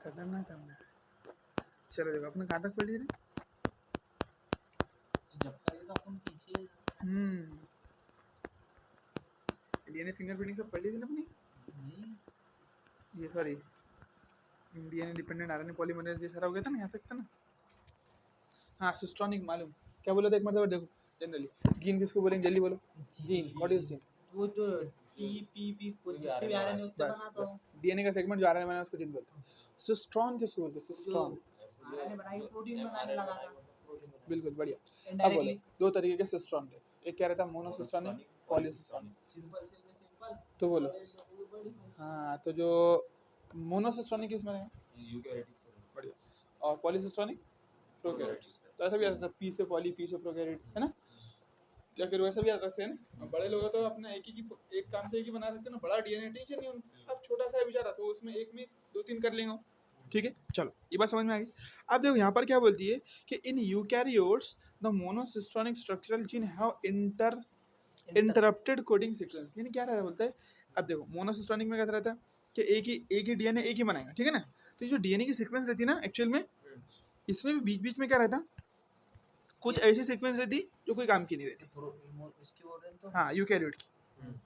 खतरनाक काम है। चलो देखो अपने कहाँ तक पढ़ लिए थे? जब का ये तो अपन पीछे डीएनए फिंगरप्रिंटिंग सब पढ़ ली थी ना अपनी? नहीं ये sorry DNA dependent RNA polymerase ये सारा हो गया था ना, यहाँ तक था ना। हाँ सिस्टोनिक मालूम क्या बोला था एक मतलब देखो जनरली जीन किसको बोलेंगे जल्दी बोलो। Gene what is gene? वो जो टीपीपी को जितने भी आरएनए होते बनाता हो डीएनए का सेगमेंट जो आरएनए बना उसको जीन बोलते हैं। सिस्ट्रॉन किसको बोलते हैं? सिस्ट्रॉन आरएनए बनाई प्रोटीन बनाने लगा था बिल्कुल बढ़िया। अब बोलो इनडायरेक्टली। दो तरीके के सिस्ट्रॉन रहते हैं, एक क्या रहता है मोनोसिस्टोनिक पॉलीसिस्टोनिक। सिंपल से में सिंपल तो बोलो हाँ तो जो मोनोसिस्टोनिक किसमें है? यूकैरियोट्स बढ़िया। और पॉलीसिस्टोनिक प्रोकैरियोट्स। तो ऐसा भी आ सकता है पी से पॉली पी से प्रोकैरियोट है ना, या फिर वैसा भी याद रखते हैं ना। बड़े लोग तो अपना एक काम से एक ही बना सकते हैं ना, बड़ा डीएनए टेंशन नहीं उनको। अब छोटा सा है बेचारा तो उसमें एक में दो तीन कर लेंगे। ठीक है चलो ये बात समझ में आ गई। अब देखो यहाँ पर क्या बोलती है कि इन eukaryotes the monocistronic structural gene have interrupted coding sequence. यानी क्या रहता है बोलता है, अब देखो मोनोसिस्टोनिक में क्या रहता है कि एक ही डीएनए एक ही बनाएगा, ठीक है ना। तो ये जो डीएनए की सीक्वेंस रहती है ना एक्चुअल में इसमें भी बीच बीच में क्या रहता, कुछ ऐसी सीक्वेंस रहती जो कोई काम की नहीं रहती। इसकी बोल रहे हैं तो हाँ यूकैरियोट की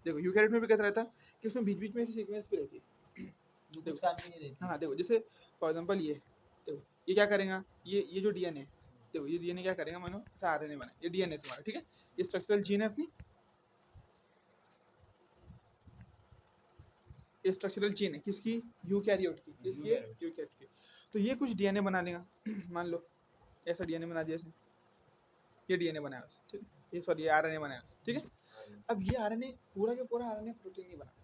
देखो यूकैरियोट में भी क्या रहता है कि उसमें बीच बीच में ऐसी सीक्वेंस भी रहती है जो कुछ काम की नहीं रहती। हाँ देखो जैसे फॉर एग्जांपल ये देखो ये क्या करेगा, ये जो डीएनए देखो ये डीएनए क्या करेगा, मानो ऐसा आरएनए बना, ये डीएनए तुम्हारा ठीक है, ये स्ट्रक्चरल जीन है अपनी, ये स्ट्रक्चरल जीन है किसकी? यूकैरियोट की। किसकी? यूकैरियोट की। तो ये कुछ डीएनए बना लेगा मान लो ऐसा डीएनए बना दिया इसने, ये डीएनए बनाया उसने, ठीक है, ये सॉरी ये आरएनए बनाया उसने, ठीक है। अब ये आरएनए पूरा के पूरा आरएनए प्रोटीन नहीं बनाता,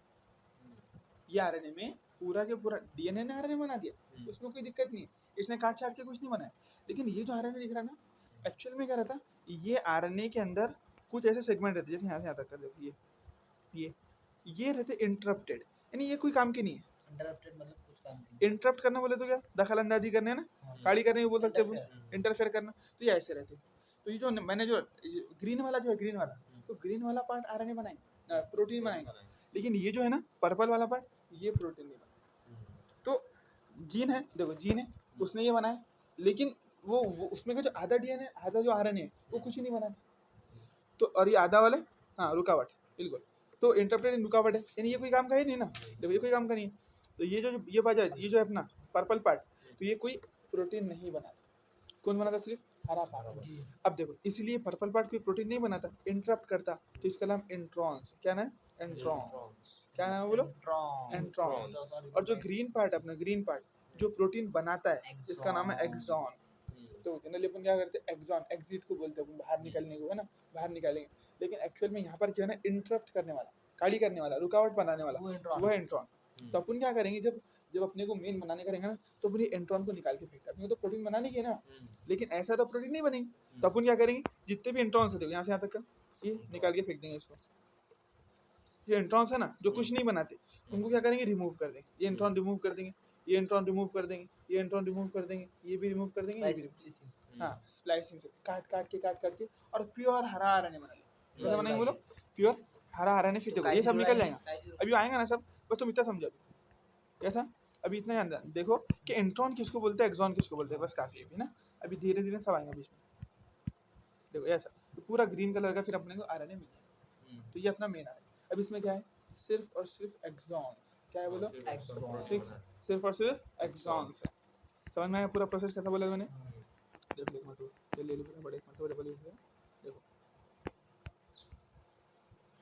ये आरएनए में पूरा के पूरा डीएनए ने आरएनए बना दिया, उसमें कोई दिक्कत नहीं है, इसने काट छाट के कुछ नहीं बनाया। लेकिन ये जो आरएनए दिख रहा है ना एक्चुअल में क्या रहता, ये आरएनए के अंदर कुछ ऐसे सेगमेंट रहते जैसे यहाँ से यहाँ तक कर देखो ये रहते इंटरप्टेड, यानी ये कोई काम के नहीं है। इंटरप्टेड मतलब कुछ काम की नहीं। इंटरप्ट करना बोले तो क्या दखल अंदाजी करने है ना, काड़ी करने भी बोल सकते हैं, इंटरफेयर करना। तो ये ऐसे रहते। तो ये जो मैंने जो ग्रीन वाला जो है ग्रीन वाला, तो ग्रीन वाला पार्ट आरएनए बनाएंगे, प्रोटीन बनाएंगे। लेकिन ये जो है ना पर्पल वाला पार्ट ये प्रोटीन नहीं बनाएगा। तो जीन है देखो जीन है उसने ये बनाया, लेकिन वो उसमें का जो आधा डीएनए आधा जो आरएनए है वो कुछ ही नहीं बनाता। तो और ये आधा वाले हाँ रुकावट बिल्कुल, तो इंटरप्रेट रुकावट है, यानी ये कोई काम का ही नहीं ना। देखो ये कोई काम का नहीं है। तो ये जो ये बाजार ये जो है अपना पर्पल पार्ट, तो ये कोई प्रोटीन नहीं बनाता। कौन बनाता? सिर्फ हरा पार्ट। अब देखो इसलिए पर्पल पार्ट कोई प्रोटीन नहीं बनाता, इंटरप्ट करता, तो इसका नाम इंट्रॉन्स। क्या नाम? इंट्रॉन्स। क्या नाम है बोलो? इंट्रॉन्स। और जो ग्रीन पार्ट अपना ग्रीन पार्ट जो प्रोटीन बनाता है इसका नाम है एक्सॉन। तो जनरली अपन क्या करते हैं एक्सॉन एग्जिट को बोलते हैं, बाहर निकलने को है ना, बाहर निकालेंगे। लेकिन एक्चुअल में यहाँ पर जो है ना इंटरप्ट करने वाला, काली करने वाला, रुकावट बनाने वाला वो है इंट्रॉन। तो अपन क्या करेंगे जब जब अपने को मेन बनाने करेंगे ना तो अपन इंट्रॉन को निकाल के फेंकते हैं, अपने को तो प्रोटीन बनाने की है ना, लेकिन ऐसा तो प्रोटीन नहीं बनेगी। तो अपन क्या करेंगे जितने भी इंट्रॉन्स है यहाँ से यहाँ तक का ये निकाल के फेंक देंगे इसको। ये इंट्रॉन्स है ना जो कुछ नहीं बनाते उनको क्या करेंगे रिमूव कर देंगे, ये इंट्रॉन रिमूव कर देंगे, ये इंट्रॉन रिमूव कर देंगे, ये इंट्रॉन रिमूव कर देंगे, ये भी रिमूव कर देंगे, ये भी हाँ स्प्लाइसिंग से काट के और प्योर हरा आरएनए बना लेंगे। कैसे बनाएंगे बोलो? प्योर हरा आरएनए फिर देखो ये सब निकल जाएगा, अभी आएगा ना सब, बस तुम इतना समझो। कैसा? अभी इतना याद देखो कि इंट्रॉन किसको बोलते हैं एक्सॉन किसको बोलते हैं, बस काफी है अभी ना, अभी धीरे धीरे सब आएंगे बीच में। देखो ऐसा तो पूरा ग्रीन कलर का फिर अपने को आरएनए मिल जाएगा। तो ये अपना मेन आरएनए। अब इसमें क्या है? सिर्फ और सिर्फ एक्सॉन्स। क्या है बोलो? सिर्फ और सिर्फ एक्सॉन्स है। समझ में आया पूरा प्रोसेस कैसा बोला मैंने? देख लो मत ये ले लो पूरा बड़े मत डबल यूज है। देखो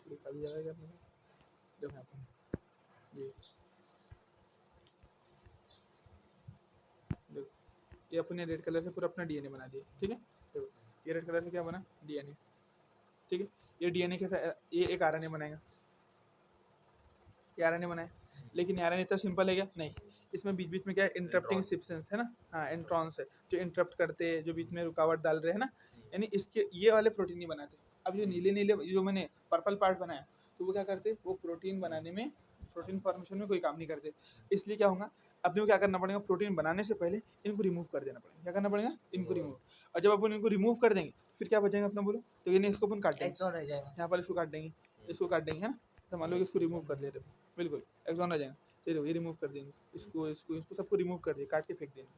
ये खाली जगह है क्या अपने पास? देखो यहाँ पर ये देखो ये अपने रेड कलर से पूरा अपना डीएनए बना दिया, ठीक है। देखो ये रेड कलर से क्या बना? डीएनए, ठीक है। ये डीएनए के साथ ये एक आरएनए बनाएगा, ये आरएनए बनाए, लेकिन आरएनए इतना सिंपल है क्या? नहीं, इसमें बीच बीच में क्या है इंटरप्टिंग सब्सटेंस है ना, हाँ इंट्रॉन्स है जो इंटरप्ट करते हैं, जो बीच में रुकावट डाल रहे हैं ना, यानी इसके ये वाले प्रोटीन नहीं बनाते। अब जो नीले नीले जो मैंने पर्पल पार्ट बनाया तो वो क्या करते, वो प्रोटीन बनाने में, प्रोटीन फॉर्मेशन में कोई काम नहीं करते। इसलिए क्या होगा अपने को क्या करना पड़ेगा, प्रोटीन बनाने से पहले इनको रिमूव कर देना पड़ेगा। क्या करना पड़ेगा? इनको रिमूव। और जब अपन इनको रिमूव कर देंगे फिर क्या बचेगा अपना बोलो? तो ये इसको अपन काट देंगे, यहाँ पर इसको काट देंगे, इसको काट देंगे है ना। तो मान लो कि इसको रिमूव कर ले रहे हो, बिल्कुल एक्सॉन आ जाएगा। ये देखो ये रिमूव कर देंगे, इसको इसको इसको सबको रिमूव कर दिए, काट के फेंक देंगे।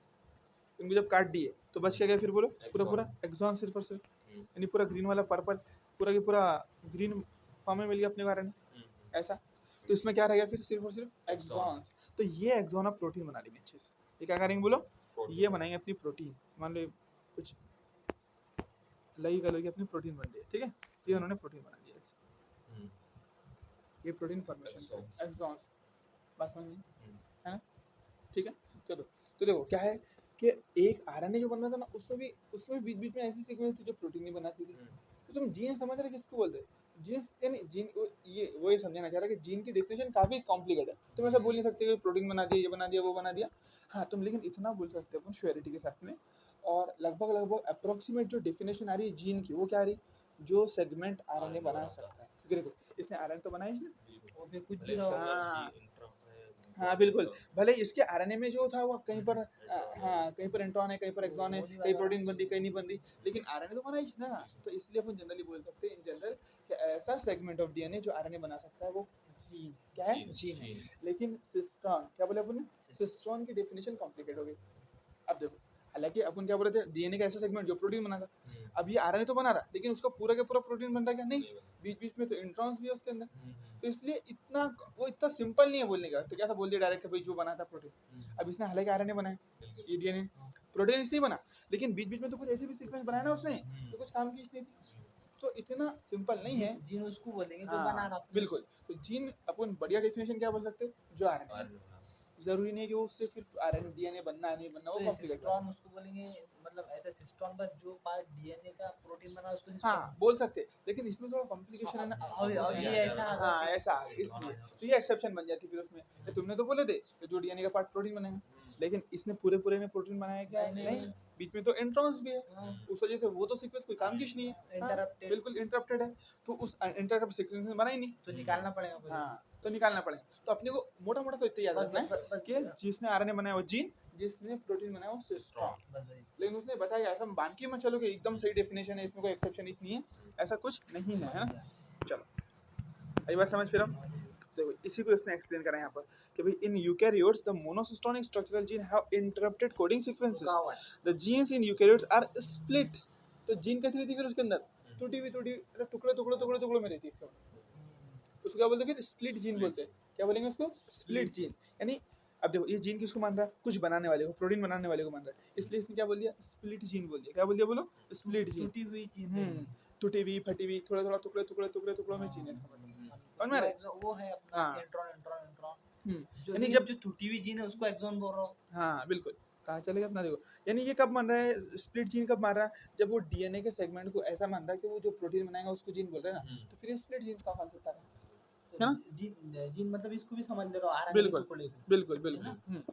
इनको जब काट दिए तो बच क्या गया फिर बोलो, पूरा पूरा एक्सॉन सिर्फ और सिर्फ, यानी पूरा ग्रीन वाला पर्पल पूरा की पूरा ग्रीन फॉर्म में मिल गया अपने को आरएनए ऐसा। तो इसमें क्या रहेगा फिर, सिर्फ और सिर्फ एक्सॉन्स। तो ये एक्सॉन आप प्रोटीन बना लेंगे अच्छे से। ये क्या करेंगे बोलो, ये बनाएंगे अपनी प्रोटीन। मान लो कुछ लगी कलर की अपनी प्रोटीन बन गई, ठीक है, ये उन्होंने प्रोटीन बना दिया ऐसे, ये प्रोटीन फॉर्मेशन एक्सॉन्स, बात समझ में है ना, ठीक है। चलो तो देखो क्या है कि एक आरएनए जो बन रहा था ना, उसमें बीच बीच में ऐसी सीक्वेंस थी जो प्रोटीन नहीं बनाती थी। तो तुम जीन समझ रहे किसको बोल रहे हो, जीन्स यानी जीन ये समझना चाह रहा है कि जीन की डेफिनेशन काफी कॉम्प्लिकेट है। तुम ऐसा बोल नहीं सकते कि प्रोटीन बना दिया, ये बना दिया, वो बना दिया। हाँ तुम लेकिन इतना बोल सकते हो अपन श्योरिटी के साथ में, और लगभग अप्रोक्सीमेट जो डेफिनेशन आ रही है जीन की, वो क्या आ रही, जो सेगमेंट आरएनए बना सकता है। क्योंकि देखो इसने आरएनए तो बनाया इसने, वो भी कुछ भी रहो। हाँ बिल्कुल, भले इसके आरएनए में जो था वो कहीं पर हाँ कहीं पर इंट्रॉन है, कहीं पर एक्सॉन है, कहीं प्रोटीन बन रही, कहीं नहीं बन रही, लेकिन आरएनए तो बना ही ना। तो इसलिए अपन जनरली बोल सकते हैं इन जनरल कि ऐसा सेगमेंट ऑफ डीएनए जो आरएनए बना सकता है वो जीन क्या है, जीन है। लेकिन सिस्ट्रॉन क्या बोले अपन ने, सिस्ट्रॉन की डेफिनेशन कॉम्प्लिकेट हो गई। अब देखो हालांकि अपन क्या बोल रहे थे, डीएनए का ऐसा सेगमेंट जो प्रोटीन बनाता, अब ये आरएनए तो बना रहा, लेकिन उसका पूरा का पूरा प्रोटीन बन रहा क्या, नहीं, बीच बीच में तो इंट्रॉन्स भी है उसके अंदर। तो इसलिए इतना सिंपल नहीं है बोलने का। तो कैसा बोल दिया डायरेक्ट भाई जो बना था प्रोटीन। अब इसने हालांकि आरएनए बनाया, ये डीएनए प्रोटीन इसलिए बना, लेकिन बीच बीच में तो कुछ ऐसे भी सीक्वेंस बनाया ना उसने तो कुछ काम की इसलिए थी। तो इतना सिंपल नहीं है। जीन उसको बोलेंगे जो हाँ, बना रहा। बिल्कुल। तो जीन अपन बढ़िया डेफिनेशन क्या बोल सकते, जो आरएनए, जरूरी नहीं कि वो उससे फिर आरएनए डीएनए बनना नहीं बनना, वो तो कॉम्प्लिकेट है। सिस्ट्रॉन उसको बोलेंगे, मतलब ऐसा सिस्ट्रॉन बस जो पार्ट डीएनए का प्रोटीन बना उसको हाँ सिस्ट्रॉन। बोल सकते, लेकिन इसमें थोड़ा कॉम्प्लिकेशन है ना। अब ये ऐसा आ हाँ जाता है। ऐसा इसलिए तो ये एक्सेप्शन बन जाती फिर उसमें। तो तुमने तो बोले थे कि जो डीएनए का पार्ट प्रोटीन बनाएगा, लेकिन इसने पूरे पूरे में प्रोटीन बनाया क्या, नहीं, बीच में तो इंट्रॉन्स भी है, उस वजह से वो तो सीक्वेंस कोई काम की नहीं है, इंटरप्टेड, बिल्कुल इंटरप्टेड है। तो उस इंटरप्ट सीक्वेंस में बना ही नहीं, तो निकालना पड़ेगा मुझे। हाँ तो निकालना पड़ेगा। तो अपने को मोटा मोटा तो इतना याद रखना है कि जिसने आरएनए बनाया वो जीन, जिसने प्रोटीन बनाया वो सिस्ट्रॉन। लेकिन उसने बताया ऐसा बाकी में चलो कि एकदम सही डेफिनेशन है, इसमें कोई एक्सेप्शन इतनी है, ऐसा कुछ नहीं है, है ना। चलो अभी बात समझ फिर हम देखो इसी को इसने एक्सप्लेन करा यहाँ पर कि भाई in eukaryotes the monocistronic structural gene have interrupted coding sequences, the genes in eukaryotes are split. तो जीन कैसी रहती है फिर उसके अंदर, टूटी हुई मतलब टुकड़े टुकड़े टुकड़े टुकड़ों में रहती है। उसको क्या बोलते हैं फिर, स्प्लिट जीन बोलते हैं। क्या बोलेंगे उसको, स्प्लिट जीन। यानी अब देखो ये जीन किसको मान रहा है, कुछ बनाने वाले को, प्रोटीन बनाने वाले को मान रहा है, इसलिए इसने क्या बोल दिया, स्प्लिट जीन बोल दिया। क्या बोल दिया बोलो, स्प्लिट जीन। टूटी हुई चीज, टूटी हुई फटी हुई थोड़ा थोड़ा टुकड़े टुकड़े टुकड़े टुकड़ों में जीन है, समझ में आ रहा है? वो है अपना हाँ। इंट्रॉन। यानी जब जो टूटी हुई जीन है उसको एक्सॉन बोल रहा हूँ। हाँ बिल्कुल, कहाँ चलेगा अपना देखो। यानी ये कब मान रहा है, स्प्लिट जीन कब मान रहा है, जब वो डीएनए के सेगमेंट को ऐसा मान रहा है कि वो जो प्रोटीन बनाएगा उसको जीन बोल रहा है ना, तो फिर स्प्लिट जीन का कॉन्सेप्ट आ रहा है। तो जीन मतलब इसको भी समझ ले रहा हूँ, आरएनए के टुकड़े को। बिल्कुल बिल्कुल।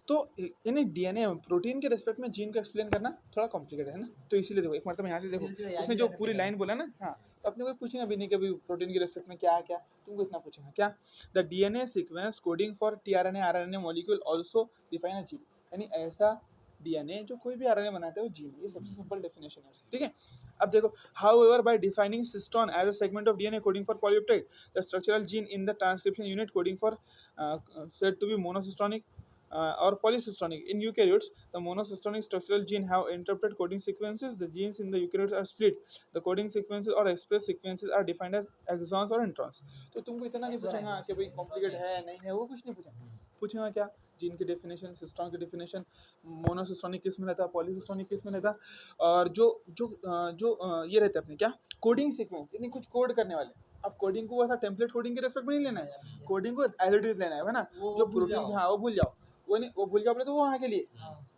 तो यानी डीएनए प्रोटीन के रेस्पेक्ट में जीन को एक्सप्लेन करना थोड़ा कॉम्प्लिकेटेड है ना। तो इसीलिए देखो एक मतलब यहाँ से देखो उसने जो पूरी लाइन बोला ना, हाँ तो अपने को पूछेंगे अभी नहीं कि अभी प्रोटीन के रेस्पेक्ट में क्या है, क्या तुमको इतना पूछेंगे क्या, the DNA sequence coding for tRNA RNA molecule also define a gene. यानी ऐसा डीएनए जो कोई भी आरएनए बनाता है वो जीन, ये सबसे सिंपल डेफिनेशन है उसकी, ठीक है। अब देखो however by defining cistron as a segment of DNA coding for polypeptide, the structural gene in the transcription unit coding for said to be monocytonic or polysystonic. In eukaryotes, the monocytonic structural gene have interrupted coding sequences. The genes in the eukaryotes are split. The coding sequences or express sequences are defined as exons or introns. तो तुमको इतना नहीं पूछेगा कि भाई complicate है नहीं है, वो कुछ नहीं पूछेगा। पूछेगा क्या, जीन की डेफिनेशन, सिस्टोन की डेफिनेशन, मोनोसिस्टोनिक किस में रहता है, पॉलीसिस्टोनिक किस में रहता है, और जो जो जो ये रहते हैं अपने क्या कोडिंग सीक्वेंस, यानी कुछ कोड करने वाले। अब कोडिंग को ऐसा टेम्पलेट कोडिंग के रेस्पेक्ट में नहीं लेना है, कोडिंग को एज इट इज लेना है ना। जो प्रोटीन, हाँ वो भूल जाओ, वो नहीं, वो भूल जाओ अपने, तो वो वहाँ के लिए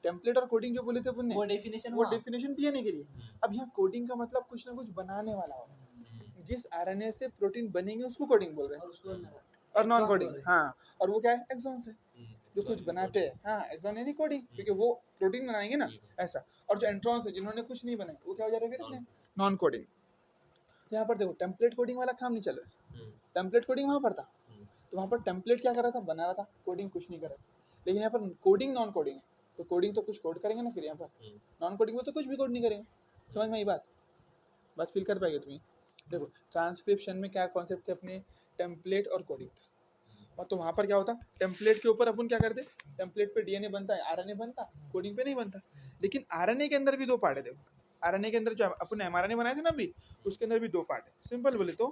टेम्पलेट और कोडिंग जो बोले थे अपन ने, वो डेफिनेशन डीएनए के लिए। अब यहाँ कोडिंग का मतलब कुछ ना कुछ बनाने वाला हो, जिस आरएनए से प्रोटीन बनेंगे उसको कोडिंग बोल रहे हैं, और नॉन कोडिंग, हाँ, और वो क्या है, एक्सॉन्स है जो कुछ बनाते हैं, हाँ एक्सॉन यानी कोडिंग, क्योंकि वो प्रोटीन बनाएंगे ना ऐसा। और जो एंट्रॉन्स है जिन्होंने कुछ नहीं बनाया वो क्या हो जा रहा है फिर अपने नॉन कोडिंग। तो यहाँ पर देखो टेम्पलेट कोडिंग वाला काम नहीं चल रहा है, टेम्पलेट कोडिंग वहाँ पर था, तो वहाँ पर टेम्पलेट क्या कर रहा था, बना रहा था, कोडिंग कुछ नहीं कर रहा। लेकिन यहाँ पर कोडिंग नॉन कोडिंग है, तो कोडिंग तो कुछ कोड करेंगे ना, फिर यहाँ पर नॉन कोडिंग में तो कुछ भी कोड नहीं करेंगे। समझ में आई बात फील कर पाएंगे तुम्हें। देखो ट्रांसक्रिप्शन में क्या कॉन्सेप्ट थे अपने, टेम्पलेट और कोडिंग था, और तो वहाँ पर क्या होता, टेम्पलेट के ऊपर अपन क्या करते, टेम्पलेट पे डीएनए बनता है, आरएनए बनता, कोडिंग पे नहीं बनता। लेकिन आरएनए के अंदर भी दो पार्ट है। देखो आरएनए के अंदर जो अपन एमआरएनए बनाए थे ना अभी, उसके अंदर भी दो पार्ट है। सिंपल बोले तो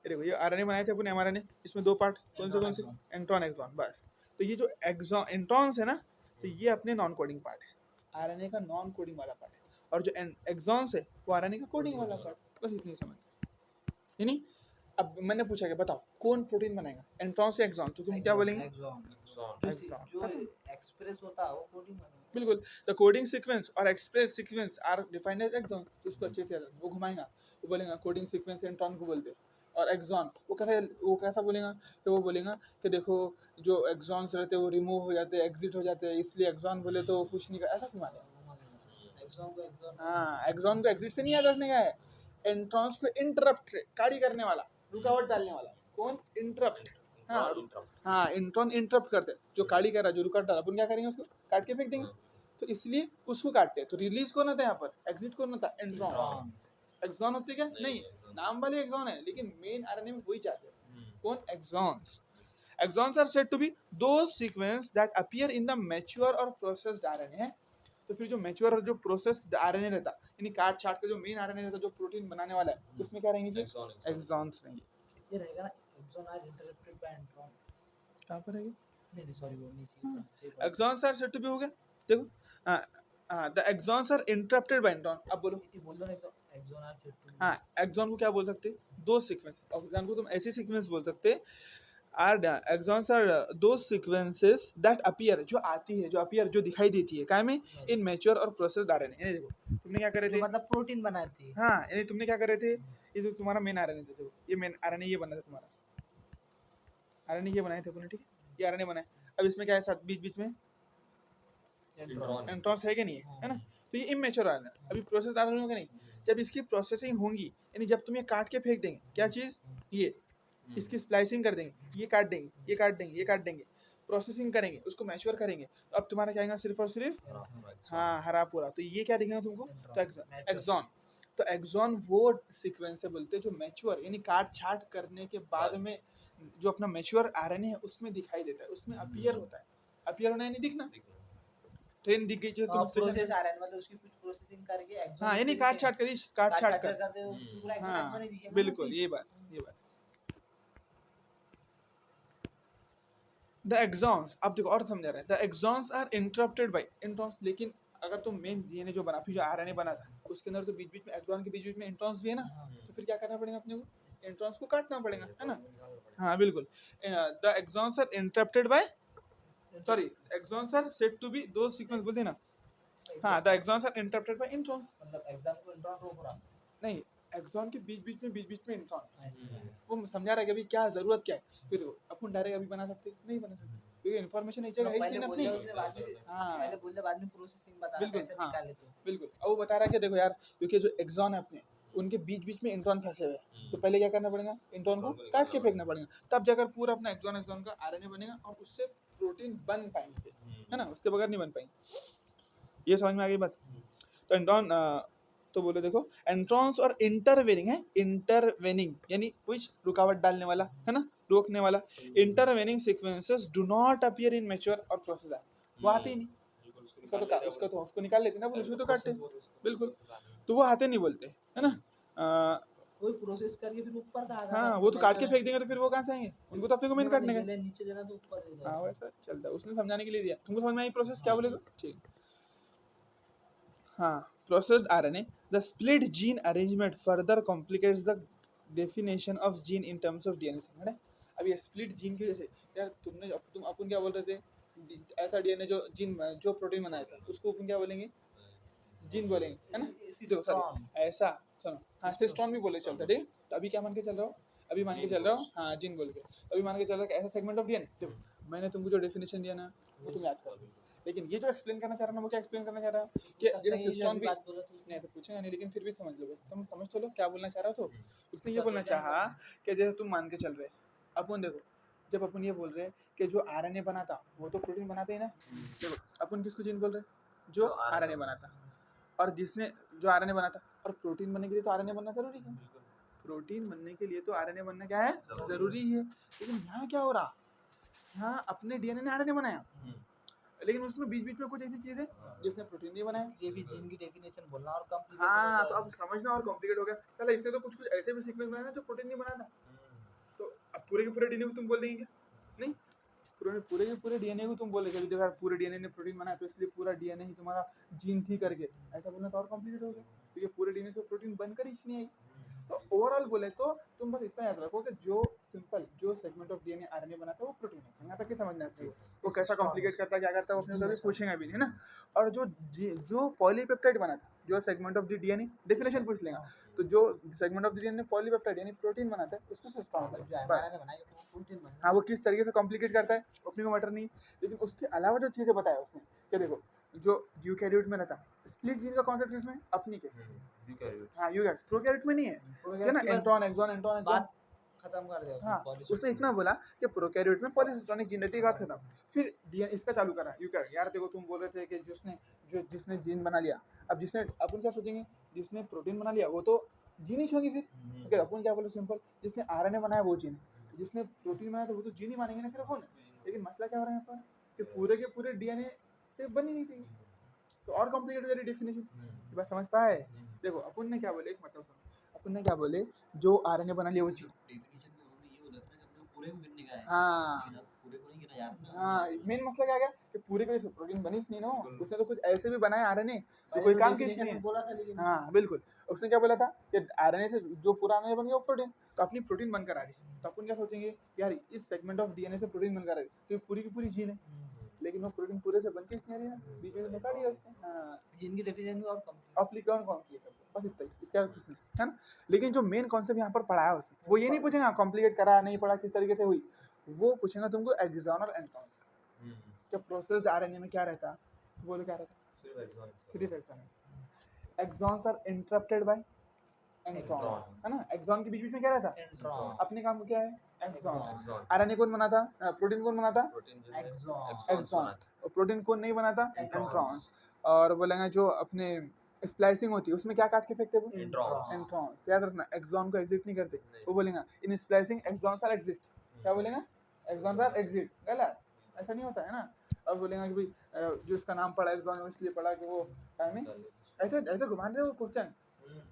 ये देखो, ये आरएनए बनाए थे अपन एमआरएनए, इसमें दो पार्ट कौन से, इंट्रॉन एक्सॉन, बस। तो ये जो एक्सॉन इंट्रॉन्स है ना, तो ये अपने नॉन कोडिंग पार्ट है, आरएनए का नॉन कोडिंग वाला पार्ट है, और जो एक्सॉन्स है वो आरएनए का कोडिंग वाला पार्ट। बस इतनी समझ, यानी अब मैंने पूछा कि बताओ कौन प्रोटीन बनाएगा, इंट्रॉन से एक्सॉन, तो तुम क्या बोलेंगे, एक्सॉन जो एक्सप्रेस होता है वो प्रोटीन बनेगा। बिल्कुल। The coding sequence or express sequence are defined as exon, तो उसको अच्छे से याद रखना। वो घुमाएगा, वो बोलेगा कोडिंग सीक्वेंस इंट्रॉन को बोलते हैं, और एक्सॉन वो कैसा बोलेगा, तो वो बोलेगा कि देखो जो एक्सॉन्स रहते हैं वो रिमूव हो जाते हैं, एग्जिट हो जाते हैं, इसलिए एक्सॉन बोले तो कुछ नहीं कर, ऐसा घुमा देगा। एक्सॉन को एक्सॉन, हाँ, एक्सॉन को एग्जिट से नहीं याद रखने का है, इंट्रॉन्स को इंटरप्ट काड़ी करने वाला, रुकावट डालने वाला, कौन, इंटरप्ट। हाँ इंट्रॉन इंटरप्ट करते हैं, जो काड़ी कर रहा है, जो रुकावट डाला, अपन क्या करेंगे, उसको काट के फेंक देंगे। तो इसलिए उसको काटते हैं। तो रिलीज कौन होता है यहाँ पर, एग्जिट कौन होता है, इंट्रॉन। एक्सॉन होते क्या, नहीं नाम वाले एक्सॉन है, लेकिन मेन आरएनए में वही जाते हैं, कौन, exons. Exons are said to be those sequence that appear in the mature or processed RNA है। तो फिर जो मैच्योर और जो प्रोसेस्ड आरएनए रहता, यानी काट छाट का जो मेन आरएनए रहता, जो प्रोटीन बनाने वाला है, उसमें क्या रहेंगे, फिर एक्सॉन्स रहेंगे। ये रहेगा ना, exon are interrupted by intron. कहाँ पर रहेगी, नहीं सॉरी वो नीचे exons are said to be हो गया। देखो the exons are interrupted by intron. अब बोलो, ये बोल दो नहीं तो एक्सॉन आर सेड टू। हाँ एक्सॉन को क्या बोल सकते, दो सीक्वेंस, एक्सॉन को तुम ऐसी सीक्वेंस बोल सकते, आर एक्सॉन्स आर दो सीक्वेंसेस दैट अपीयर, जो आती है, जो अपीयर, जो दिखाई देती है, काय में, in mature or processed RNA. यानी देखो तुमने क्या करे थे, मतलब प्रोटीन बनाती है। हाँ यानी तुमने क्या करे थे, ये जो तुम्हारा मेन आरएनए था, देखो ये मेन आरएनए ये बना था तुम्हारा, आरएनए ये बनाए थे अपने, ठीक है, ये आरएनए बनाए। अब इसमें क्या है, साथ बीच बीच में इंट्रॉन्स है कि नहीं है ना, तो ये इमेच्योर आरएनए, अभी प्रोसेस्ड आरएनए होगा नहीं। जब इसकी प्रोसेसिंग होंगी, यानी जब तुम ये काट के फेंक देंगे, क्या चीज़, ये इसकी स्प्लाइसिंग कर देंगे, ये काट देंगे, ये काट देंगे, ये काट देंगे, प्रोसेसिंग करेंगे, उसको मैच्योर करेंगे, तो अब तुम्हारा क्या आएगा, सिर्फ और सिर्फ हाँ हरा पूरा। तो ये क्या दिखेगा तुमको, तो एक्सॉन। तो एक्सॉन वो सीक्वेंस है बोलते हैं जो मैच्योर, यानी काट छाट करने के बाद में जो अपना मैच्योर आरएनए है उसमें दिखाई देता है, उसमें अपीयर होता है। अपीयर होना यानी दिखना, ट्रेन दिख गई जो तुम प्रोसेस आ रहा है, मतलब उसकी कुछ प्रोसेसिंग करके एक्सॉन, हाँ यानी काट छाट करी, काट छाट कर, करते हो पूरा एक्सॉन हाँ एक्सॉन ही दिखेगा। बिल्कुल, ये बात। द एक्सॉन्स, अब देखो और समझा रहा है, the exons are interrupted by introns. लेकिन अगर तुम मेन डीएनए जो बना, फिर जो आरएनए बना था, उसके अंदर तो बीच बीच में एक्सॉन के बीच बीच में इंट्रॉन्स भी है ना, तो फिर क्या करना पड़ेगा अपने को, इंट्रॉन्स को काटना पड़ेगा, है ना। हाँ बिल्कुल, the exons are interrupted by, sorry exons are said to be दो सीक्वेंस बोलते हैं ना, हाँ the exons are interrupted by introns, मतलब एक्सॉन को इंट्रॉन रोक रहा नहीं एक्सॉन के बीच बीच में इंट्रॉन है। ऐसे है। वो समझा रहा है कि अभी क्या जरूरत क्या है, फिर देखो अपन डायरेक्ट अभी बना सकते नहीं बना सकते, क्योंकि इन्फॉर्मेशन एक जगह है, इसलिए अपनी, हाँ पहले बोलने बाद में प्रोसेसिंग बता बिल्कुल, कैसे हाँ निकाले तो बिल्कुल। अब वो बता रहा है कि देखो यार, क्योंकि जो एक्सॉन है अपने, उनके बीच बीच में इंट्रॉन फंसे हुए हैं, तो पहले क्या करना पड़ेगा, इंट्रॉन को काट के फेंकना पड़ेगा, तब जाकर पूरा अपना एक्सॉन का आरएनए बनेगा, और उससे प्रोटीन बन पाएंगे, है ना, उसके बगैर नहीं बन पाएंगे। ये समझ में आ गई बात। तो इंट्रॉन तो बोले देखो, एंट्रॉन्स और इंटरवेनिंग है, इंटरवेनिंग यानी कुछ रुकावट डालने वाला, है ना, रोकने वाला। Intervening sequences do not appear in mature और प्रोसेस, वो आते ही नहीं, उसको निकाल लेते ना, उसको तो काटते, बिल्कुल, तो वो आते नहीं बोलते, है ना। कोई प्रोसेस करके फिर ऊपर का आता हाँ वो तो काट के फेंक देंगे, तो फिर वो कहाँ से आएंगे, उनको तो अपने को मेन काटने का, नीचे देना तो ऊपर दे दो। हाँ वैसा चलता है, उसने समझाने के लिए दिया, तुमको समझ में आई प्रोसेस क्या बोले तो, ठीक। हाँ processed RNA, the split gene arrangement further complicates the definition of gene in terms of DNA है ना। अब ये split gene की वजह से यार, तुम अपन क्या बोल रहे थे, ऐसा डीएनए जो जीन जो प्रोटीन बनाया था उसको अपन क्या बोलेंगे, जीन बोलेंगे, है ना। देखो सॉरी ऐसा सुनो, हाँ सिस्टोन भी बोले चलता, ठीक। तो अभी क्या मान के चल रहा हूँ, अभी मान के चल रहा हूँ, हाँ जीन बोल के, अभी मान के चल रहा है कि ऐसा सेगमेंट ऑफ डीएनए, देखो मैंने तुमको जो डेफिनेशन दिया ना वो तुम याद करो, लेकिन ये जो एक्सप्लेन करना चाह रहा ना, वो क्या एक्सप्लेन करना चाह रहा है कि जैसे सिस्टोन भी नहीं तो पूछेगा नहीं, लेकिन फिर भी समझ लो, बस तुम समझ तो लो क्या बोलना चाह रहा हो। तो उसने ये बोलना चाहा कि जैसे तुम मान के चल रहे, अपन देखो जब अपन ये बोल रहे कि जो आरएनए बना था वो तो प्रोटीन बनाते हैं ना, देखो अपन किसको जीन बोल रहे, जो आरएनए बनाता, और जिसने जो आरएनए बना था, और प्रोटीन बनने के लिए तो आरएनए बनना जरूरी है, प्रोटीन बनने के लिए तो आरएनए बनना क्या है जरूरी है। लेकिन यहाँ क्या हो रहा, हाँ अपने डीएनए ने आरएनए बनाया, लेकिन उसमें बीच बीच में कुछ ऐसी चीज है जिसने प्रोटीन नहीं बनाया। ये भी जीन की डेफिनेशन बोलना और कॉम्प्लिकेटेड हाँ तो अब समझना और कॉम्प्लिकेट हो गया। चलो इसने तो कुछ कुछ ऐसे भी सीक्वेंस बनाया जो प्रोटीन नहीं बनाता, तो अब पूरे के पूरे डीएनए को तुम बोल देंगे क्या? नहीं, पूरे पूरे के पूरे डीएनए को तुम बोले देखो यार पूरे डीएनए ने प्रोटीन बनाया तो इसलिए पूरा डीएनए ही तुम्हारा जीन थी करके, ऐसा बोलना तो और कॉम्प्लिकेट हो गया, क्योंकि पूरे डीएनए से प्रोटीन बनकर ही नहीं आई। तो ओवरऑल बोले तो तुम बस इतना याद रखो कि जो सिंपल जो सेगमेंट ऑफ डीएनए आरएनए बनाता है वो प्रोटीन है। यहाँ तक की समझना है आपको, वो कैसा कॉम्प्लिकेट करता है क्या करता है वो अपने कभी पूछेंगे भी नहीं, है ना। और जो पॉलीपेप्टाइड बनाता है जो segment of the DNA definition पूछ लेगा, तो जो segment of the DNA polypeptide यानी प्रोटीन बनाता है उसको सिस्टम जो बोलते हैं हमारा बस। ने बनाया वो प्रोटीन बना। हाँ वो किस तरीके से कॉम्प्लिकेट करता है अपने को मैटर नहीं, लेकिन उसके अलावा जो चीज़ें बताया उसने कि देखो जो यूकैरियोट में रहता स्प्लिट जीन का कॉन्सेप्ट किसमें अपनी केस में, हाँ यूकैरियोट प्रोकैरियोट में नहीं है क्या ना, एंट्रॉन एक्सॉन एंट्रॉन एक्सॉन बात खत्म कर दे। हाँ उसने इतना बोला कि प्रोकैरियोट में पॉलीसिस्टोनिक जीन रहती है, बात खत्म। फिर डीएनए इसका चालू करा यूकैरियोट, यार देखो तुम बोल रहे थे कि जिसने जीन बना लिया, अब जिसने अपन क्या सोचेंगे जिसने प्रोटीन बना लिया वो तो जीन ही होंगी फिर, ठीक है अपन क्या बोले सिंपल जिसने आरएनए बनाया वो जीन है, जिसने प्रोटीन बनाया तो वो तो जीन ही मानेंगे ना फिर अपन। लेकिन मसला क्या हो रहा है यहाँ पर कि पूरे के पूरे डीएनए से बन ही नहीं रही, तो और कॉम्प्लिकेट हो जा रही डेफिनेशन। ये बात समझ पाए? देखो अपन ने क्या बोले, एक मतलब सुनो अपन ने क्या बोले, जो आरएनए बना लिया वो जीन। हाँ हाँ मेन मसला क्या आ गया कि पूरे के प्रोटीन बनी नहीं ना, उसने तो कुछ ऐसे भी बनाए आरएनए जो कोई काम की चीज नहीं है। बोला था लेकिन हाँ बिल्कुल, उसने क्या बोला था कि आरएनए से जो पूरा आरएनए बन गया वो प्रोटीन, तो अपनी प्रोटीन बनकर आ रही है, तो अपन क्या सोचेंगे यार इस सेगमेंट ऑफ डीएनए से प्रोटीन बनकर आ रही है तो ये पूरी की पूरी जीन है, लेकिन वो प्रोटीन पूरे से बनके नहीं आ रही है, बीच में निकाल दिया उसने। हाँ जीन की डेफिनेशन और अप्लीकॉन कॉम्प्लिकेट करते हैं, बस इतना ही, इसके अलावा कुछ नहीं है ना। लेकिन जो मेन कॉन्सेप्ट यहाँ पर पढ़ाया उसने वो ये नहीं पूछेगा कॉम्प्लिकेट करा नहीं पढ़ा किस तरीके से हुई, वो पूछेगा तुमको एक्सॉन और एंट्रॉन का, क्या प्रोसेस्ड आरएनए में क्या रहता, तो बोलो क्या रहता, सिर्फ exon. Exons are interrupted by introns, है ना। एक्सॉन के बीच बीच में क्या रहता, एंट्रॉन अपने काम क्या है एक्सॉन। आरएनए कौन बनाता, प्रोटीन कौन बनाता एक्सॉन, और प्रोटीन कौन नहीं बनाता एंट्रॉन्स। और बोलेंगे जो अपने स्प्लाइसिंग होती है उसमें क्या काट के फेंकते हैं वो एंट्रॉन्स, याद रखना एक्सॉन को एग्जिट नहीं करते, वो बोलेंगे इन स्प्लाइसिंग एक्सॉन्स आर एग्जिट, क्या बोलेंगे एक्सॉन्स आर एग्जिट, गलत ऐसा नहीं होता है ना। अब बोलेंगे कि भाई जो इसका नाम पड़ा एक्सॉन इसलिए पड़ा कि वो टाइमिंग, ऐसे ऐसे घुमाते वो क्वेश्चन।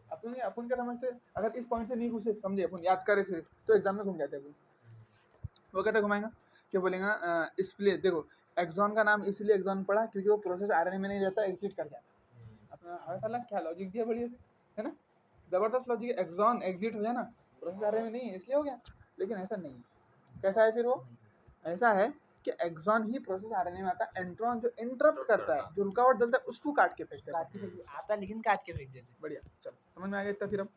अपन क्या समझते अगर इस पॉइंट से नहीं घुसे समझे अपन याद करे सिर्फ तो एग्जाम में घूम जाते अपन, वो कैसे घुमाएगा, क्या बोलेगा स्प्लिट, देखो एक्सॉन का नाम इसलिए एक्सॉन पड़ा क्योंकि वो प्रोसेस आरएनए में नहीं रहता एग्जिट कर जाता, अपना हर साल क्या लॉजिक दिया बढ़िया से, है ना, जबरदस्त लॉजिक, एक्सॉन एग्जिट हो जाए ना प्रोसेस आरएनए में नहीं है इसलिए हो गया, लेकिन ऐसा नहीं है। कैसा है फिर वो, ऐसा है कि एक्सॉन ही प्रोसेस आरएनए में आता है, एंट्रॉन जो इंटरप्ट करता है जो रुकावट डालता है उसको काट के फेंकता है, आता लेकिन काट के फेंक देते। बढ़िया चलो समझ में आ गया इतना। फिर हम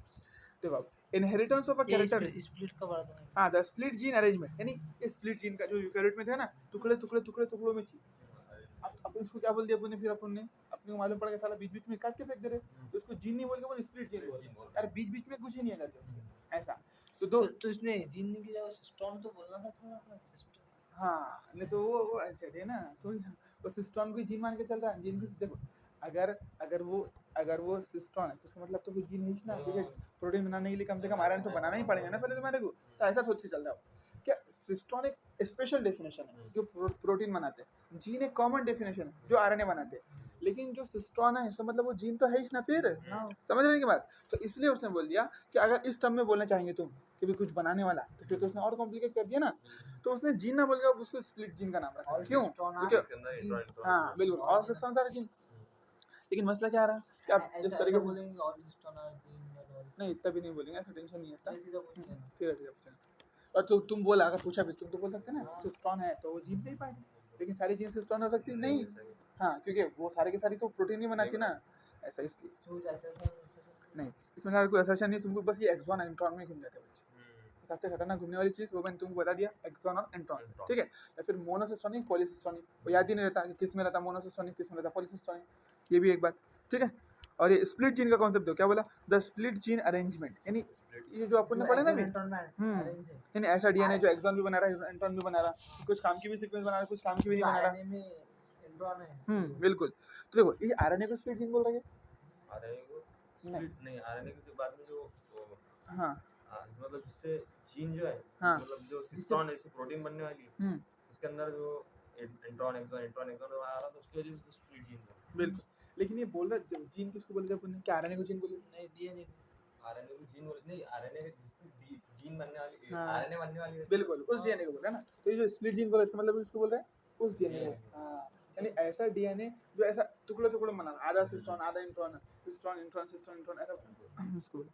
देखो अब inheritance of a character, split का वर्ड है। हाँ द स्प्लिट जीन अरेंजमेंट, यानी स्प्लिट जीन का जो यूकैरियोट में थे ना टुकड़े टुकड़े टुकड़े टुकड़ों में थी, अब अपन उसको क्या बोल दिया अपन ने, फिर अपन ने अपने को मालूम पड़ा कि साला बीच बीच में काट के फेंक दे रहे, तो उसको जीन नहीं बोल के बोल स्प्लिट जीन बोल यार, बीच बीच में कुछ ही नहीं है करके उसके ऐसा। तो दो तो इसने जीन की जगह सिस्टम तो बोलना था थोड़ा सा सिस्टम। हाँ नहीं तो वो ऐसे है ना, तो वो सिस्टम को जीन मान के चल रहा है, जीन को देखो अगर अगर वो सिस्टम है तो उसका मतलब तो वो जीन है ही ना, ठीक है प्रोटीन बनाने के लिए कम से कम आरएनए तो बनाना ही पड़ेगा ना पहले तुम्हारे को, तो ऐसा सोच के चल रहा हो क्या। सिस्टोन एक स्पेशल डेफिनेशन है जो प्रोटीन बनाते हैं, जीन एक कॉमन डेफिनेशन है जो आरएनए बनाते हैं, लेकिन जो सिस्टोन है इसका मतलब वो जीन तो है ही ना फिर, समझ रहे हैं की बात। तो इसलिए उसने बोल दिया कि अगर इस टर्म में बोलना चाहेंगे तुम कि भी कुछ बनाने वाला तो फिर तो उसने और कॉम्प्लिकेट कर दिया ना, तो उसने जीन ना बोल के उसको स्प्लिट जीन का नाम रखा, क्यों क्योंकि हाँ बिल्कुल और सिस्टम था जीन, लेकिन मसला क्या आ रहा है कि आप जिस तरीके से नहीं इतना भी नहीं बोलेंगे, ऐसा टेंशन नहीं है फिर। और तो तुम बोला अगर पूछा भी तुम तो बोल सकते ना सिस्टोन है तो वो जीन नहीं पाएगी, लेकिन सारी जीन सिस्टोन हो सकती नहीं, हाँ क्योंकि वो सारे के सारी तो प्रोटीन ही बनाती ना, ऐसा इसलिए नहीं इसमें ना कोई असर्शन नहीं, तुमको बस ये एक्सॉन एंट्रॉन में घूम जाते हैं बच्चे, सबसे खतरनाक घूमने वाली चीज़ वो मैंने तुमको बता दिया एक्सॉन और एंट्रॉन से, ठीक है। या फिर मोनोसिस्टोनिक पॉलीसिस्टोनिक, वो याद ही नहीं रहता कि किस में रहता मोनोसिस्टोनिक किस में रहता पॉलीसिस्टोनिक, ये भी एक बात, ठीक है। और ये स्प्लिट जीन का कॉन्सेप्ट दो क्या बोला, द स्प्लिट जीन अरेंजमेंट, यानी ये जो अपन ने पढ़ा ना अभी, यानी ऐसा डीएनए जो एक्सॉन भी बना रहा है एंट्रॉन भी बना रहा है, कुछ काम की भी सीक्वेंस बना रहा है कुछ काम की भी नहीं बना रहा, बिल्कुल। तो देखो ये आरएनए को स्प्लिट जीन बोल रहे हैं, आरएनए को स्प्लिट नहीं, आरएनए के बाद में जो हाँ मतलब जिससे जीन जो है हाँ मतलब जो सिस्टोन है इससे प्रोटीन बनने वाली है इसके अंदर जो इंट्रॉन एक्सॉन आ रहा था उसकी वजह से स्प्लिट जीन था। बिल्कुल, लेकिन ये बोल रहा जीन किसको बोलते हैं अपन ने, क्या आरएनए को जीन बोले? नहीं डीएनए आरएनए को जीन बोलते नहीं, आरएनए जिससे जीन बनने वाली हाँ। आरएनए बनने वाली रहती है, बिल्कुल उस डीएनए को बोल रहा है ना। तो ये जो स्प्लिट जीन बोला इसका मतलब इसको बोल रहा है उस डीएनए DNA को। हाँ, यानी ऐसा डीएनए जो ऐसा टुकड़े टुकड़े बना, आधा सिस्टोन आधा intron, cistron intron cistron intron ऐसा उसको बोला।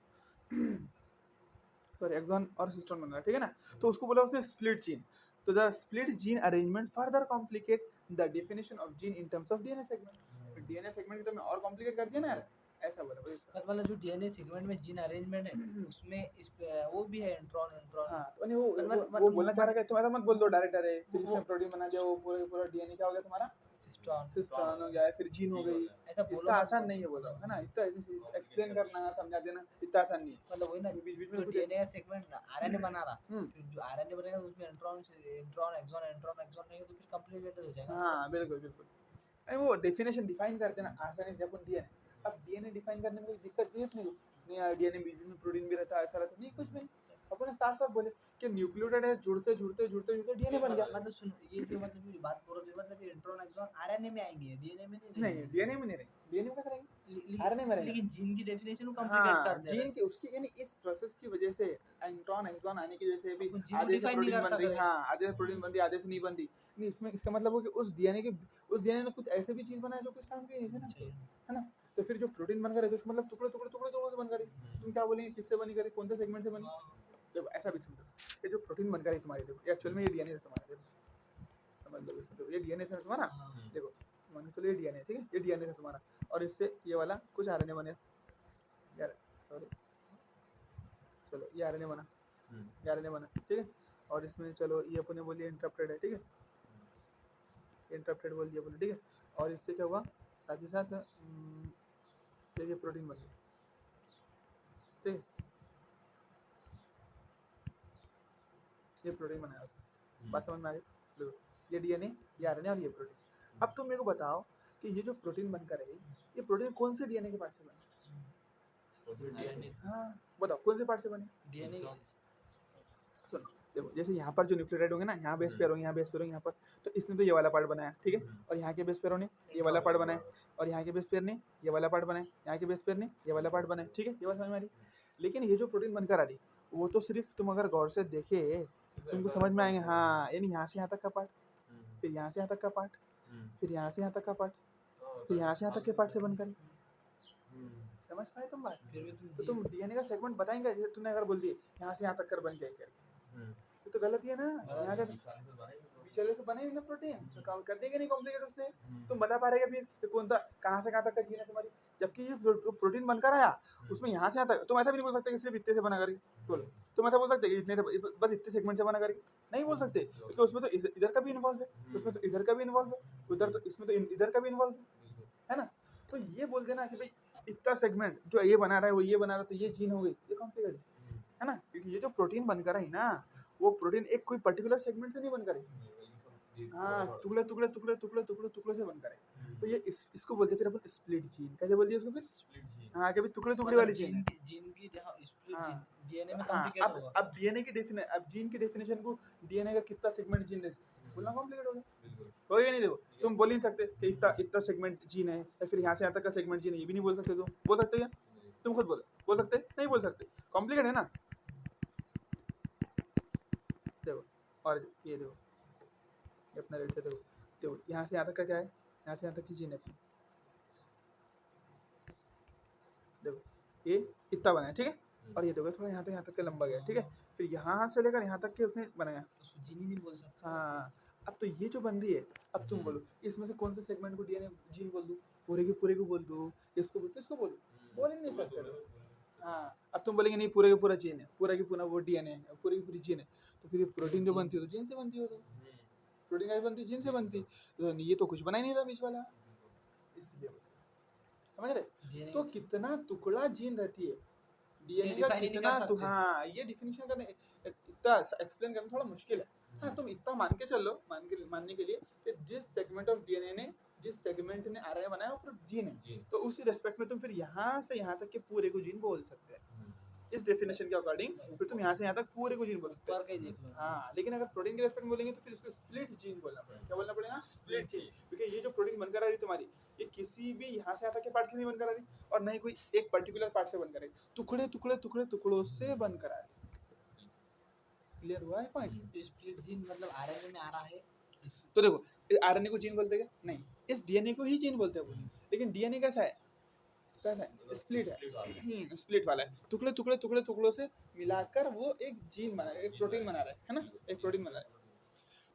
सॉरी एक्सॉन और सिस्टोन बन रहा है, ठीक है ना। तो उसको बोला उसने स्प्लिट जीन। तो the split gene arrangement further complicate the definition of gene in terms of DNA segment. DNA segment को तो मैं और कॉम्प्लिकेट कर दिया ना यार, ऐसा बोला भाई। मतलब जो डीएनए सेगमेंट में जीन अरेंजमेंट है उसमें इस वो भी है इंट्रॉन इंट्रॉन। हाँ तो नहीं वो मतलब वो बोलना चाह रहा है कि तुम ऐसा मत बोल दो डायरेक्ट, अरे फिर वो- जिसने प्रोटीन बना दिया वो पूरा पूरा डीएनए क्या हो गया तुम्हारा, सिस्टोन सिस्टोन हो गया, फिर जीन हो गई। ऐसा बोलो इतना मत। आसान नहीं है बोल रहा हूँ, है ना। इतना एक्सप्लेन करना समझा देना इतना आसान नहीं है। मतलब वही ना, बीच बीच में जो कुछ डीएनए का सेगमेंट ना आरएनए बना रहा, हम्म। फिर जो आरएनए बनेगा तो उसमें इंट्रॉन इंट्रॉन एक्सॉन नहीं है तो फिर कॉम्प्लिकेटेड हो जाएगा। हाँ बिल्कुल बिल्कुल, अरे वो डेफिनेशन डिफाइन करते ना आसानी से अपन डीएनए। अब डीएनए डिफाइन करने में कोई दिक्कत नहीं है अपने को, नहीं यार डीएनए बीच में प्रोटीन भी रहता है ऐसा रहता नहीं, कुछ भी नहीं। अपन ने साफ साफ बोले कि न्यूक्लियोटाइड है, जुड़ते जुड़ते जुड़ते जुड़ते डीएनए बन गया। मतलब सुन, ये जो मतलब ये बात बोल रहे हो मतलब ये इंट्रॉन एक्सॉन आरएनए में आएंगे, डीएनए में नहीं नहीं डीएनए में नहीं रहे, डीएनए में कैसे रहेंगे, आरएनए में रहेगा। लेकिन जीन की डेफिनेशन को कॉम्प्लिकेट हाँ कर दे रहा जीन के उसकी यानी इस प्रोसेस की वजह से इंट्रॉन एक्सॉन आने की वजह से भी अपन जीन को आधे से define नहीं प्रोटीन कर बन रही, सकते। हाँ आधे से प्रोटीन बन रही आधे से नहीं बन रही। नहीं इसमें इसका मतलब हो कि उस डीएनए ने कुछ ऐसे भी चीज बनाया जो कुछ काम की नहीं थी ना, है ना। तो फिर जो प्रोटीन बनकर है तो उसका मतलब टुकड़े टुकड़े टुकड़े टुकड़े से बनकर है। तुम क्या बोलेंगे किससे बनी करी, कौन से सेगमेंट से बनी? देखो ऐसा भी समझो, ये जो प्रोटीन बनकर है तुम्हारी, देखो एक्चुअल में ये डीएनए है तुम्हारा, देखो समझ लो इसमें, देखो ये डीएनए था तुम्हारा, देखो मान के चलो ये डीएनए, ठीक है ये डीएनए था तुम्हारा, और इससे ये वाला कुछ आरएनए बने यार, सॉरी चलो ये आरएनए बना, ये आरएनए बना, ठीक है। और इसमें चलो ये अपने बोल दिया इंटरप्टेड है, ठीक है, इंटरप्टेड बोल दिया अपने, ठीक है। और इससे क्या हुआ साथ ही साथ ये प्रोटीन बन गया, ठीक है, ये प्रोटीन बनाया उसने। बात समझ में आ गई? देखो ये डीएनए, ये आरएनए और ये प्रोटीन। अब तुम मेरे को बताओ कि ये जो प्रोटीन बनकर है ये प्रोटीन कौन से डीएनए के पार्ट से बने? डीएनए हाँ बताओ कौन से पार्ट से बने? डीएनए सुनो देखो जैसे यहाँ पर जो न्यूक्लियोटाइड होंगे ना, यहाँ बेस पेयर होंगे, यहाँ बेस पेयर होंगे यहाँ पर, तो इसने तो ये वाला पार्ट बनाया, ठीक है। और यहाँ के बेस पेयरों ने ये वाला पार्ट बनाया, और यहाँ के बेस पेयर ने ये वाला पार्ट बनाया, यहाँ के बेस पेयर ने ये वाला पार्ट बनाया, ठीक है। ये बात समझ में आ रही। लेकिन ये जो प्रोटीन बनकर आ रही वो तो सिर्फ तुम अगर गौर से देखे तुमको समझ में आएंगे, हाँ यानी यहाँ से यहाँ तक का पार्ट, फिर यहाँ से यहाँ तक का पार्ट, फिर यहाँ से यहाँ तक का पार्ट, फिर यहाँ से यहाँ तक के पार्ट से बनकर, समझ पाए तुम बात? फिर भी तो तुम डीएनए का सेगमेंट बताएंगे, जैसे तुमने अगर बोल दिए यहाँ से यहाँ तक कर बन गया करके, तो गलत ही है ना। यहाँ से पिछले से बने ही ना प्रोटीन, तो काम कर देंगे नहीं कॉम्प्लिकेट उसने। तुम बता पा रहे फिर कि कौन सा कहाँ से कहाँ तक का जीन है तुम्हारी, जबकि ये प्रोटीन बनकर आया उसमें यहाँ से यहाँ तक। तुम ऐसा भी नहीं बोल सकते कि सिर्फ इतने से बना करके, तो तुम ऐसा बोल सकते कि इतने से बस इतने सेगमेंट से बना करके, नहीं बोल सकते, क्योंकि उसमें तो इधर का भी इन्वॉल्व है, उसमें तो इधर का भी इन्वॉल्व है, उधर तो इसमें तो इधर का भी इन्वॉल्व है ना। तो ये बोल देना कि भाई इतना सेगमेंट जो ये बना रहा है वो ये बना रहा है तो ये जीन हो गई, ये कॉम्प्लिकेटेड है ना। क्योंकि ये जो प्रोटीन बनकर है ना वो प्रोटीन एक कोई पर्टिकुलर सेगमेंट से नहीं बनकर है, हाँ टुकड़े टुकड़े टुकड़े टुकड़े टुकड़े टुकड़े से बनकर है। तो ये इसको बोलते हैं फिर अपन स्प्लिट जीन, कैसे बोल दिया उसको फिर, हाँ कि टुकड़े टुकड़े वाली जीन है। जीन की जहाँ स्प्लिट हाँ। जीन डीएनए में हाँ कॉम्प्लिकेट होगा। अब डीएनए की डेफिनेशन, अब जीन की डेफिनेशन को डीएनए का कितना सेगमेंट जीन रहती बोलना कॉम्प्लिकेट हो गया, हो गया नहीं। देखो तुम बोल नहीं सकते कि इतना इतना सेगमेंट जीन है या फिर यहाँ से यहाँ तक का सेगमेंट जीन है, ये भी नहीं बोल सकते। तुम बोल सकते क्या? तुम खुद बोल सकते नहीं, बोल सकते, कॉम्प्लिकेट है ना। देखो और ये देखो ये अपना रेट से देखो, देखो यहाँ से यहाँ तक का क्या है, यहाँ से यहाँ तक की जीन है अपनी, देखो ये इतना बनाया, ठीक है। और ये देखो थोड़ा यहाँ तक के लंबा गया, ठीक है। फिर यहाँ से लेकर यहाँ तक के उसने बनाया, उसको जीन ही नहीं बोल सकते। हाँ। अब तो ये जो बन रही है, अब तुम बोलो इसमें से कौन से सेगमेंट को डीएनए जीन बोल दूं, पूरे के पूरे को बोल दूं, इसको बोल, किसको बोलूं, बोल ही नहीं सकते लोग। हाँ अब तुम बोलेंगे नहीं पूरे के पूरा जीन है, पूरा की पूरा वो डीएनए है, पूरी की पूरी जीन है, तो फिर ये प्रोटीन जो बनती है तो जीन से बनती है, तो प्रोटीन कैसे बनती है, जीन से बनती, तो ये तो कुछ बना ही नहीं रहा बीच वाला, इसलिए समझ रहे। तो कितना टुकड़ा जीन रहती है डीएनए का, कितना तो हाँ ये डिफिनेशन करने इतना एक्सप्लेन करना थोड़ा मुश्किल है। हाँ तुम इतना मानने के लिए कि जिस सेगमेंट ऑफ डीएनए ने जिस सेगमेंट ने आरएनए बनाया वो पूरा जीन है, तो उसी रेस्पेक्ट में तुम फिर यहाँ से यहाँ तक के पूरे को जीन बोल सकते हैं, इस डेफिनेशन के अकॉर्डिंग फिर तुम यहाँ से यहाँ तक पूरे को जीन बोल सकते हो। ऊपर का ही देख लो। हाँ, लेकिन अगर प्रोटीन के रेस्पेक्ट में बोलेंगे तो फिर इसको स्प्लिट जीन बोलना पड़ेगा। क्या बोलना पड़ेगा? Split gene. क्योंकि ये जो प्रोटीन बनकर आ रही तुम्हारी, ये किसी भी यहाँ से यहाँ तक के पार्ट से नहीं बनकर आ रही, और न ही कोई एक पर्टिकुलर पार्ट से बनकर आ रही, टुकड़े टुकड़े टुकड़े टुकड़ों से बनकर आ रही। क्लियर हुआ है पॉइंट? स्प्लिट जीन मतलब आरएनए में आ रहा है। तो देखो, आरएनए को जीन बोलते हैं क्या? नहीं, इस डीएनए को ही जीन बोलते हैं वो। लेकिन डीएनए कैसा है? कैसा है? स्प्लिट है। स्प्लिट वाला है, टुकड़े टुकड़े टुकड़े टुकड़ों से मिलाकर वो एक जीन बना रहा है, एक प्रोटीन बना रहा है ना, एक प्रोटीन बना रहा है।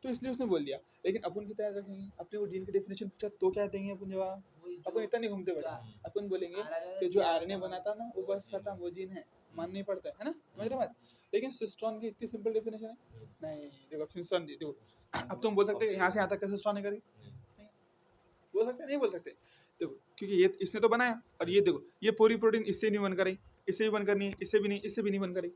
तो इसलिए उसने बोल दिया। लेकिन अपन की तैयार रखेंगे, अपने को जीन की डेफिनेशन पूछा तो क्या देंगे अपन जवाब? अपन इतना नहीं घूमते बड़े, अपन बोलेंगे कि जो आरएनए बनाता ना वो बस खत्म, वो जीन है, मानना ही पड़ता है ना, समझ रहे बात? लेकिन सिस्टोन की इतनी सिंपल डेफिनेशन है नहीं। देखो सिस्टोन, देखो अब तुम बोल सकते हो यहाँ से यहाँ तक का सिस्टोन है करी, बोल सकते नहीं बोल सकते? देखो क्योंकि ये इसने तो बनाया, और ये देखो ये पूरी प्रोटीन इससे नहीं बनकर रही, इससे भी बनकर नहीं, इससे भी नहीं, इससे भी नहीं बनकर रही,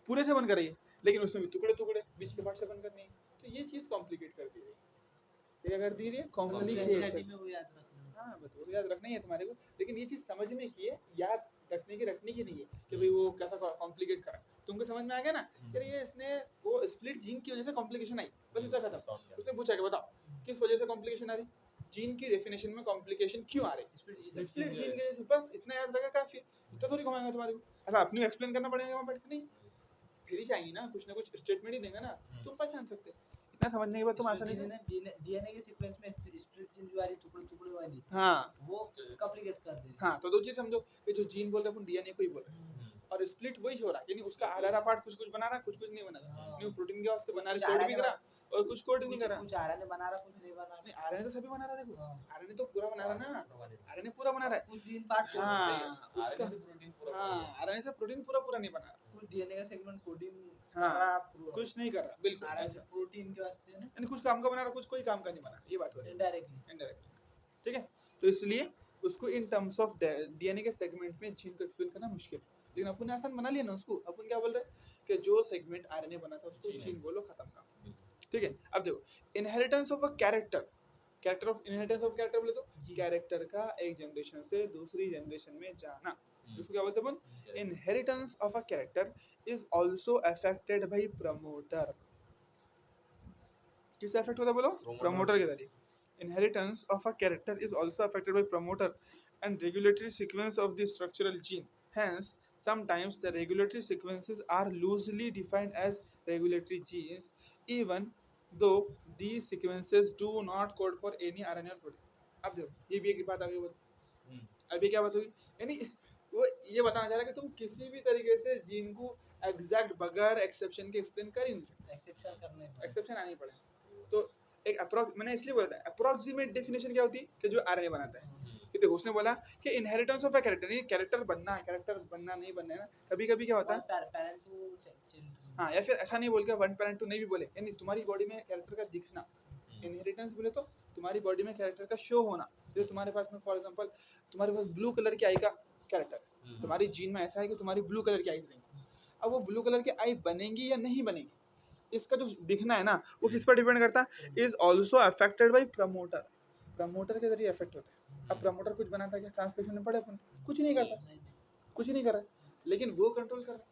पूरे से बनकर रही है, लेकिन उसमें भी टुकड़े टुकड़े बीच के पार्ट से बनकर नहीं। तो ये चीज कॉम्प्लिकेट कर दी है, ये क्या कर दी है? कॉम्प्लिकेट। में वो याद रखना। हाँ बताओ, याद रखना ही है तुम्हारे को, लेकिन ये चीज समझने की है, याद रखने की नहीं है कि भाई वो कैसा कॉम्प्लिकेट करा। तुमको समझ में आ गया ना कि ये इसने वो स्प्लिट जीन की वजह से कॉम्प्लिकेशन आई, बस इतना खत्म। उसने पूछा कि बताओ किस वजह से कॉम्प्लिकेशन आ रही, जीन की डेफिनेशन में कॉम्प्लिकेशन क्यों आ रही? स्प्लिट जीन की वजह से। बस इतना याद रखा काफी, इतना थोड़ी घुमाएंगे तुम्हारे को। अच्छा अपनी एक्सप्लेन करना पड़ेगा वहाँ बैठ के? नहीं, फिर ही चाहिए ना, कुछ ना कुछ स्टेटमेंट ही देंगे ना, तुम पहचान सकते। इतना समझने के बाद तुम आसानी से डीएनए के सीक्वेंस में स्प्लिट जीन जो आ रही टुकड़े टुकड़े वाली, हाँ वो कॉम्प्लिकेट कर दे। हाँ, तो दो चीज समझो कि जो जीन बोल रहे अपन डीएनए को ही बोल रहे हैं, और स्प्लिट वही हो रहा है, यानी उसका आधा पार्ट कुछ कुछ बना रहा, कुछ कुछ नहीं बना रहा। न्यू प्रोटीन के वास्ते बना रहा, कोड भी करा और कुछ कोड नहीं करा। कुछ आरएनए बना रहा, कुछ नहीं बना रहा। नहीं, आरएनए तो सभी बना रहा है। देखो आरएनए तो पूरा बना रहा है ना, आरएनए पूरा बना रहा है। कुछ जीन पार्ट हाँ उसका, हाँ आरएनए से प्रोटीन पूरा पूरा नहीं बना, कुछ डीएनए का सेगमेंट कोडिंग हाँ कुछ नहीं कर रहा, बिल्कुल आरएनए ऐसा। प्रोटीन के वास्ते है ना, यानी कुछ काम का बना रहा, कुछ कोई काम का नहीं बना, ये बात हो रही है इनडायरेक्टली। इनडायरेक्टली। ठीक है, तो इसलिए उसको इन टर्म्स ऑफ डीएनए के सेगमेंट में जीन को एक्सप्लेन करना मुश्किल है। लेकिन अपन ने आसान बना लिया ना उसको। अपन क्या बोल रहे हैं कि जो सेगमेंट आरएनए बना था उसको जीन बोलो, खत्म काम। ठीक है, अब देखो inheritance of a character, character of inheritance of character बोले तो कैरेक्टर का एक जनरेशन से दूसरी जनरेशन में जाना, उसको क्या बोलते हैं अपन? Inheritance of a character is also affected by promoter. किससे अफेक्ट होता है बोलो? प्रमोटर के जरिए। Inheritance of a character is also affected by promoter and regulatory sequence of the structural gene. Hence, sometimes the regulatory sequences are loosely defined as regulatory genes, even though these sequences do not code for any RNA or protein. अब देखो, ये भी एक बात आगे बोल। अभी क्या बात हुई? यानी वो ये बताना चाह रहा है कि तुम किसी भी तरीके से जीन को एग्जैक्ट बगैर एक्सेप्शन के एक्सप्लेन कर ही नहीं सकते। एक्सेप्शन आनी पड़े। तो एक मैंने इसलिए बोला था अप्रोक्सीमेट डेफिनेशन क्या होती है कि जो आरएनए बनाता है। कि देखो उसने बोला कि इनहेरिटेंस ऑफ अ कैरेक्टर, ये कैरेक्टर बनना नहीं बनना है ना, कभी कभी क्या होता है, हाँ या फिर ऐसा नहीं बोल के वन पैरेंट टू नहीं भी बोले, यानी तुम्हारी बॉडी में कैरेक्टर का दिखना। इनहेरिटेंस बोले तो तुम्हारी बॉडी में कैरेक्टर का शो होना। जो तुम्हारे पास में फॉर एग्जांपल तुम्हारे पास ब्लू कलर की आई का कैरेक्टर, तुम्हारी जीन में ऐसा है कि तुम्हारी ब्लू कलर की आई रहेंगी। अब वो ब्लू कलर की आई बनेंगी या नहीं बनेंगी, इसका जो दिखना है ना वो किस पर डिपेंड करता है? Is also affected by promoter. Promoter के जरिए अफेक्ट होता है। अब प्रमोटर कुछ बनाता है क्या? ट्रांसलेशन में पढ़े अपन, कुछ नहीं करता, कुछ नहीं कर रहा, लेकिन वो कंट्रोल कर रहा है।